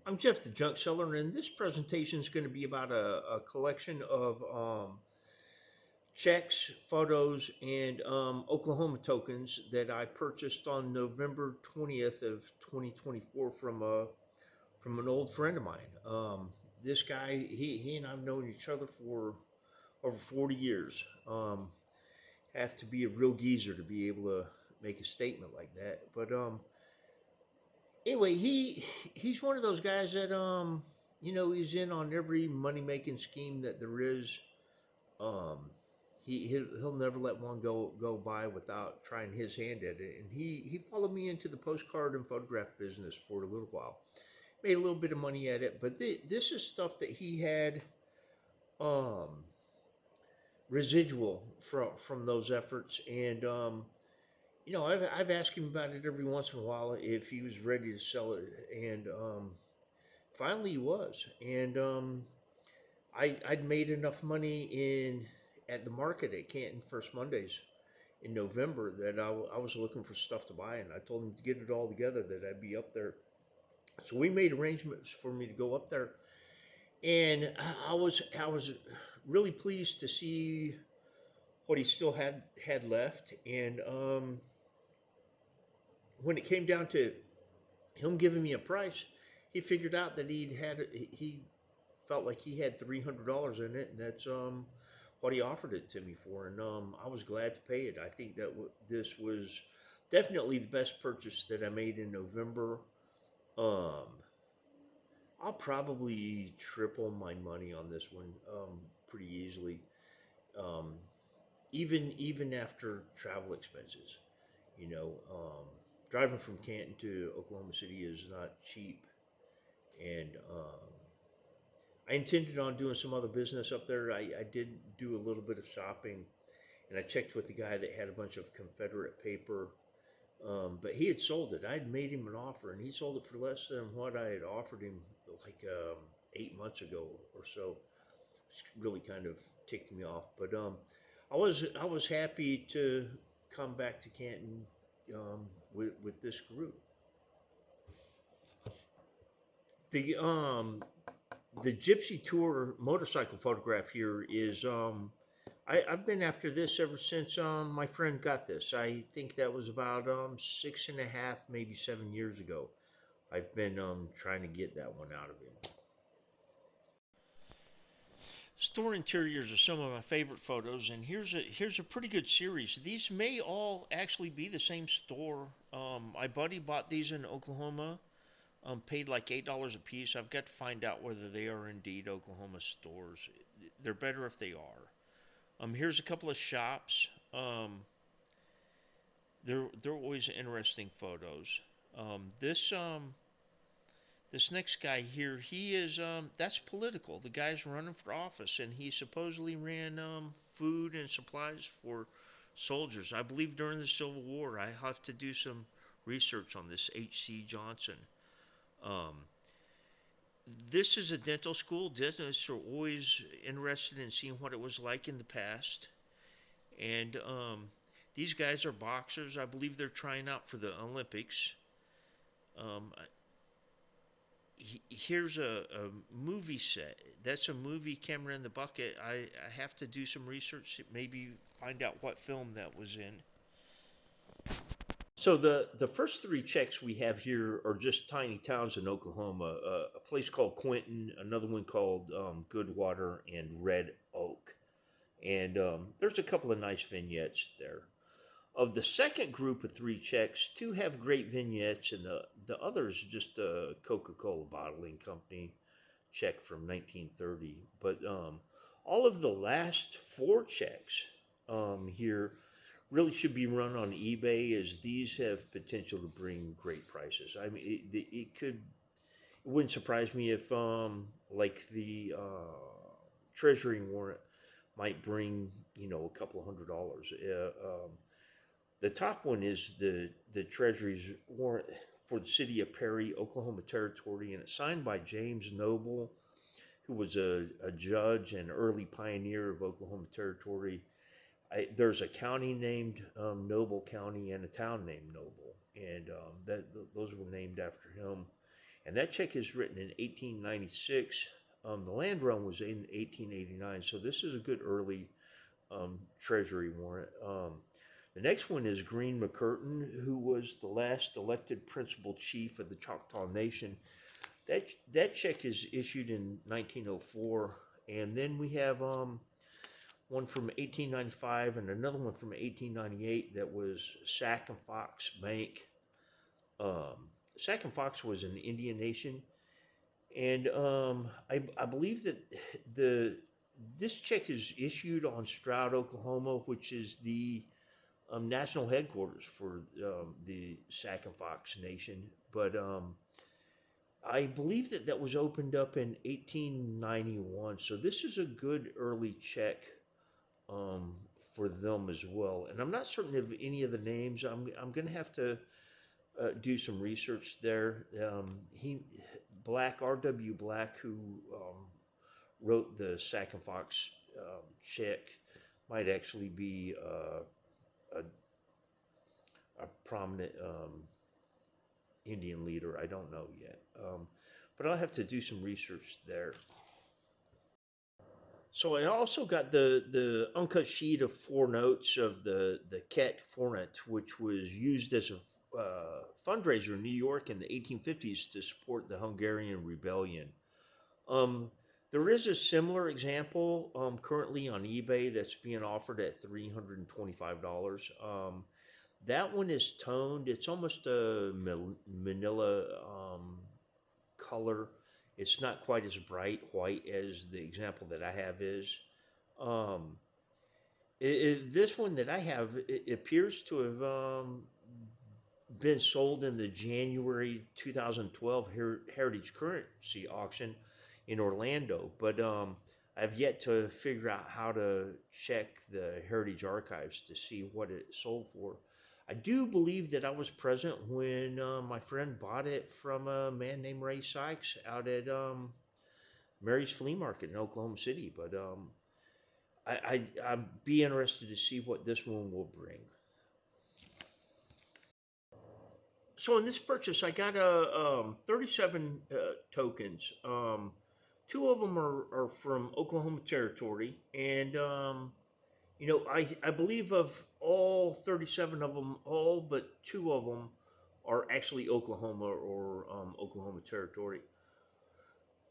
I'm Jeff the Junk Seller, and this presentation is going to be about a collection of checks, photos, and Oklahoma tokens that I purchased on November 20th of 2024 from an old friend of mine. This guy, he and I've known each other for over 40 years. Have to be a real geezer to be able to make a statement like that. But anyway, he's one of those guys that he's in on every money making scheme that there is. Um, he'll never let one go by without trying his hand at it. And he followed me into the postcard and photograph business for a little while. Made a little bit of money at it, but this is stuff that he had um, residual from those efforts. And I've asked him about it every once in a while if he was ready to sell it, and finally he was. And I'd made enough money in at the market at Canton First Mondays in November that I was looking for stuff to buy, and I told him to get it all together that I'd be up there. So we made arrangements for me to go up there, and I was really pleased to see what he still had left. And when it came down to him giving me a price, he figured out that he felt like he had $300 in it, and that's what he offered it to me for, and I was glad to pay it. I think that this was definitely the best purchase that I made in November. Um, I'll probably triple my money on this one pretty easily, um, even after travel expenses. You know, driving from Canton to Oklahoma City is not cheap, and I intended on doing some other business up there. I did do a little bit of shopping, and I checked with the guy that had a bunch of Confederate paper, but he had sold it. I had made him an offer, and he sold it for less than what I had offered him like 8 months ago or so. It's really kind of ticked me off, but I was happy to come back to Canton with this group. The the Gypsy Tour motorcycle photograph here is I've been after this ever since my friend got this. I think that was about 6.5, maybe 7 years ago. I've been trying to get that one out of him. Store interiors are some of my favorite photos, and here's a pretty good series. These may all actually be the same store. My buddy bought these in Oklahoma, paid like $8 a piece. I've got to find out whether they are indeed Oklahoma stores. They're better if they are. Here's a couple of shops. They're always interesting photos. This next guy here, he is that's political. The guy's running for office, and he supposedly ran food and supplies for soldiers. I believe during the Civil War. I have to do some research on this H.C. Johnson. Um, this is a dental school. Dentists are always interested in seeing what it was like in the past. And these guys are boxers. I believe they're trying out for the Olympics. Um, Here's a movie set. That's a movie camera in the bucket. I have to do some research to maybe find out what film that was in. So the first three checks we have here are just tiny towns in Oklahoma. A place called Quinton, another one called Goodwater, and Red Oak. And there's a couple of nice vignettes there. Of the second group of three checks, two have great vignettes, and the other is just a Coca-Cola bottling company check from 1930. But all of the last four checks here really should be run on eBay, as these have potential to bring great prices. I mean, it wouldn't surprise me if like the treasury warrant might bring a couple of $100. The top one is the Treasury's warrant for the city of Perry, Oklahoma Territory, and it's signed by James Noble, who was a judge and early pioneer of Oklahoma Territory. There's a county named Noble County and a town named Noble, and those were named after him. and that check is written in 1896. The land run was in 1889, so this is a good early Treasury warrant. The next one is Green McCurtain, who was the last elected principal chief of the Choctaw Nation. That check is issued in 1904, and then we have one from 1895 and another one from 1898 that was Sac and Fox Bank. Sac and Fox was an Indian nation, and I believe that the this check is issued on Stroud, Oklahoma, which is the national headquarters for the Sac and Fox Nation. But I believe that that was opened up in 1891. So this is a good early check for them as well. And I'm not certain of any of the names. I'm going to have to do some research there. He Black, R.W. Black, who wrote the Sac and Fox check, might actually be a prominent Indian leader. I don't know yet. But I'll have to do some research there. So I also got the uncut sheet of 4 notes of the KET FORINT, which was used as a fundraiser in New York in the 1850s to support the Hungarian Rebellion. Um, there is a similar example currently on eBay that's being offered at $325. That one is toned. It's almost a manila color. It's not quite as bright white as the example that I have is. Um, this one that I have, it appears to have been sold in the January 2012 Heritage Currency auction in Orlando, but I've yet to figure out how to check the Heritage Archives to see what it sold for. I do believe that I was present when my friend bought it from a man named Ray Sykes out at Mary's Flea Market in Oklahoma City, but I'd be interested to see what this one will bring. So in this purchase, I got 37 tokens. Two of them are from Oklahoma Territory, and I believe of all 37 of them, all but two of them are actually Oklahoma or Oklahoma Territory.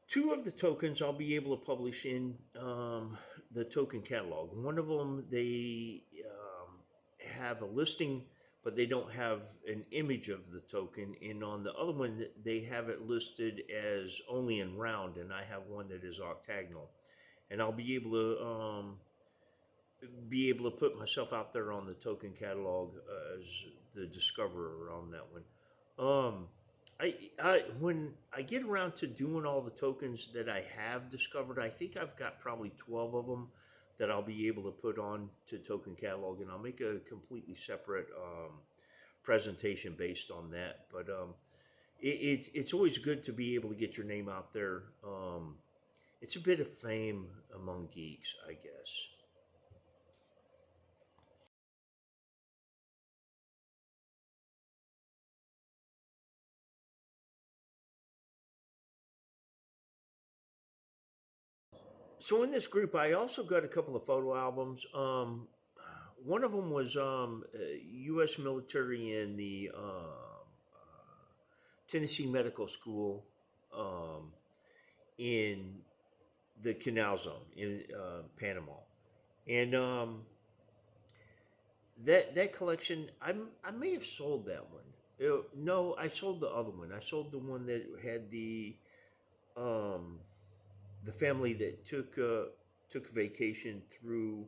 Two of the tokens I'll be able to publish in the token catalog. One of them they have a listing, but they don't have an image of the token. And on the other one, they have it listed as only in round, and I have one that is octagonal. And I'll be able to put myself out there on the token catalog as the discoverer on that one. Um, I when I get around to doing all the tokens that I have discovered, I think I've got probably 12 of them that I'll be able to put on to token catalog, and I'll make a completely separate presentation based on that. But it's always good to be able to get your name out there. It's a bit of fame among geeks, I guess. So in this group, I also got a couple of photo albums. One of them was U.S. military in the Tennessee Medical School um, in the Canal Zone in Panama, and that collection, I may have sold that one. No, I sold the other one. I sold the one that had um, the family that took vacation through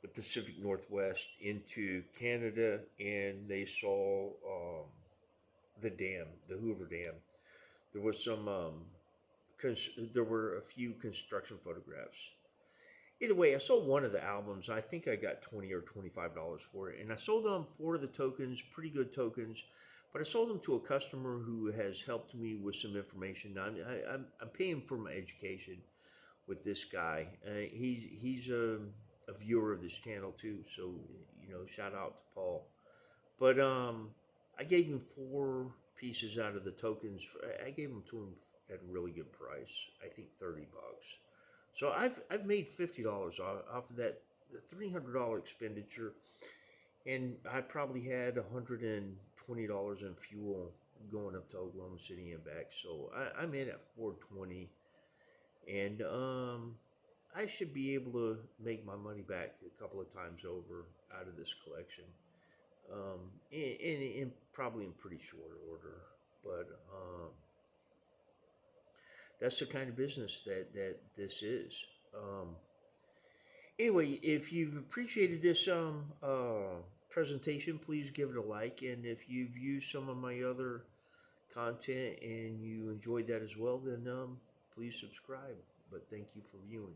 the Pacific Northwest into Canada, and they saw the dam, the Hoover Dam. There was some there were a few construction photographs. Either way, I sold one of the albums. I think I got $20 or $25 for it, and I sold them 4 of the tokens, pretty good tokens. But I sold them to a customer who has helped me with some information. I'm paying for my education with this guy. He's a viewer of this channel too, so shout out to Paul. But I gave him pieces out of the tokens. I gave them to him at a really good price. I think $30. So I've made $50 off of that $300 expenditure, and I probably had $120 in fuel going up to Oklahoma City and back. So I'm in at 420, and I should be able to make my money back a couple of times over out of this collection, in probably in pretty short order. But that's the kind of business that this is. Anyway, if you've appreciated this presentation, please give it a like, and if you've used some of my other content and you enjoyed that as well, then please subscribe. But thank you for viewing.